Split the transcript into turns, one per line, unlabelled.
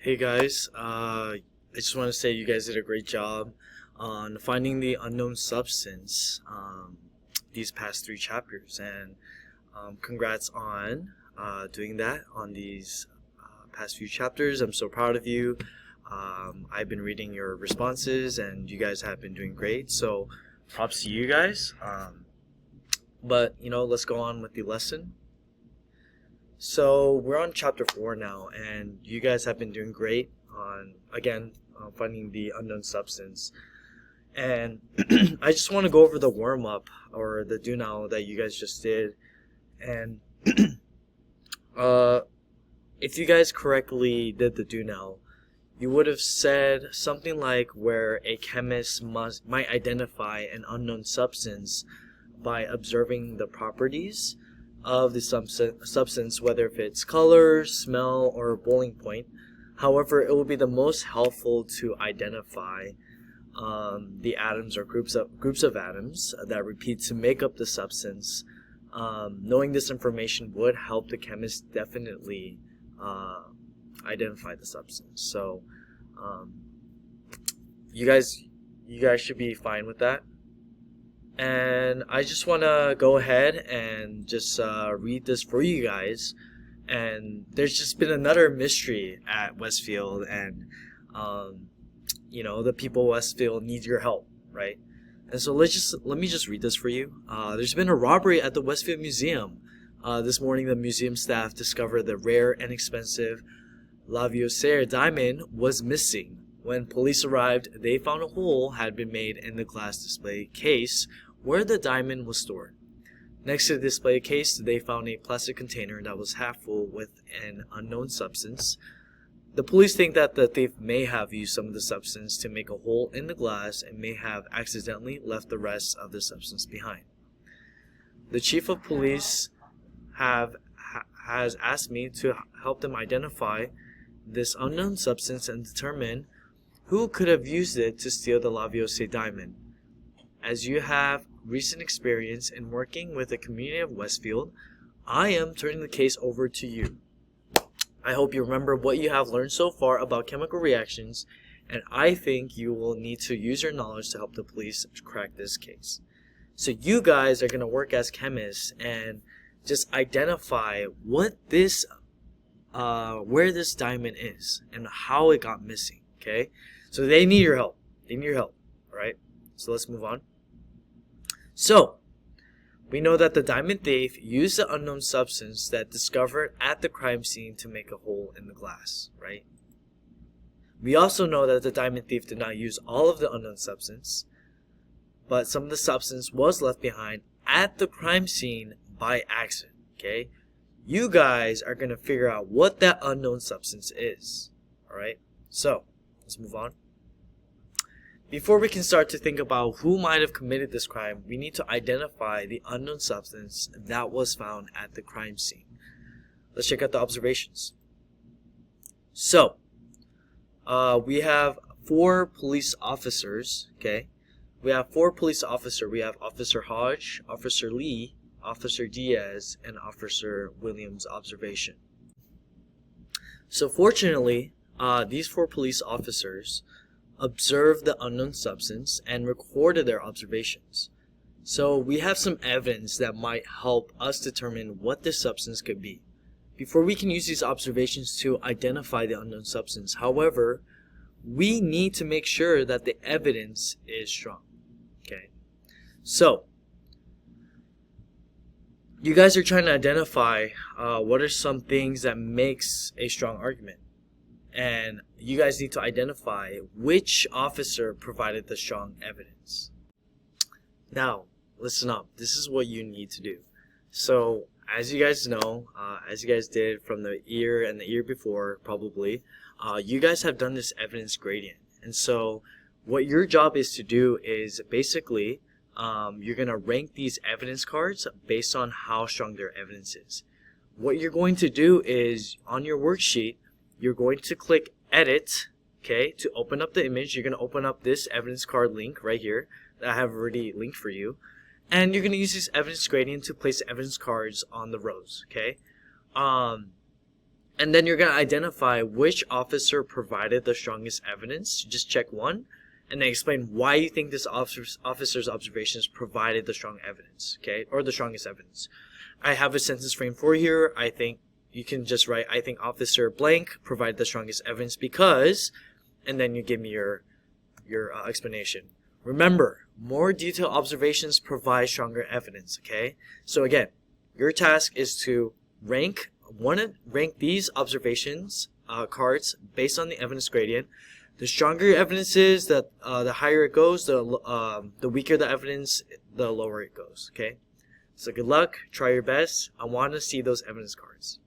Hey guys, I just want to say you guys did a great job on finding the unknown substance these past three chapters, and congrats on doing that on these past few chapters. I'm so proud of you. I've been reading your responses, and you guys have been doing great. So, props to you guys. But let's go on with the lesson. So we're on chapter 4 now, and you guys have been doing great on, again, finding the unknown substance. And I just want to go over the warm-up, or the do now, that you guys just did. And if you guys correctly did the do now, you would have said something like where a chemist might identify an unknown substance by observing the properties of the substance, whether if it's color, smell, or boiling point. However, it will be the most helpful to identify the atoms or groups of atoms that repeat to make up the substance. Knowing this information would help the chemist definitely identify the substance. So you guys should be fine with that. And I just want to go ahead and just read this for you guys. And there's just been another mystery at Westfield, and the people of Westfield need your help, right? And so let me just read this for you. There's been a robbery at the Westfield Museum. This morning, the museum staff discovered the rare and expensive Lavoisier diamond was missing. When police arrived, they found a hole had been made in the glass display case where the diamond was stored. Next to the display case, they found a plastic container that was half full with an unknown substance. The police think that the thief may have used some of the substance to make a hole in the glass and may have accidentally left the rest of the substance behind. The chief of police has asked me to help them identify this unknown substance and determine who could have used it to steal the Lavoisier diamond. As you have recent experience in working with the community of Westfield, I am turning the case over to you. I hope you remember what you have learned so far about chemical reactions, and I think you will need to use your knowledge to help the police crack this case. So you guys are going to work as chemists and just identify what this, where this diamond is and how it got missing, okay? So they need your help. All right? So let's move on. So, we know that the diamond thief used the unknown substance that discovered at the crime scene to make a hole in the glass, right? We also know that the diamond thief did not use all of the unknown substance, but some of the substance was left behind at the crime scene by accident, okay? You guys are going to figure out what that unknown substance is, all right? So, let's move on. Before we can start to think about who might have committed this crime, we need to identify the unknown substance that was found at the crime scene. Let's check out the observations. So, we have 4 police officers, okay? We have 4 police officers. We have Officer Hodge, Officer Lee, Officer Diaz, and Officer Williams' observation. So fortunately, these 4 police officers observed the unknown substance and recorded their observations. So we have some evidence that might help us determine what this substance could be. Before we can use these observations to identify the unknown substance, however, we need to make sure that the evidence is strong. Okay, so you guys are trying to identify what are some things that makes a strong argument. And you guys need to identify which officer provided the strong evidence. Now, listen up. This is what you need to do. So, as you guys know, as you guys did from the year and the year before, probably, you guys have done this evidence gradient. And so, what your job is to do is basically, you're going to rank these evidence cards based on how strong their evidence is. What you're going to do is, on your worksheet, you're going to click edit, okay, to open up the image. You're going to open up this evidence card link right here that I have already linked for you. And you're going to use this evidence gradient to place evidence cards on the rows, okay? And then you're going to identify which officer provided the strongest evidence. Just check one, and then explain why you think this officer's observations provided the strong evidence, okay, or the strongest evidence. I have a sentence frame for here. I think you can just write, I think Officer blank provided the strongest evidence because, and then you give me your explanation. Remember, more detailed observations provide stronger evidence, okay? So again, your task is to rank these observations cards based on the evidence gradient. The stronger your evidence is, the higher it goes. The weaker the evidence, the lower it goes. Okay. So good luck. Try your best. I want to see those evidence cards.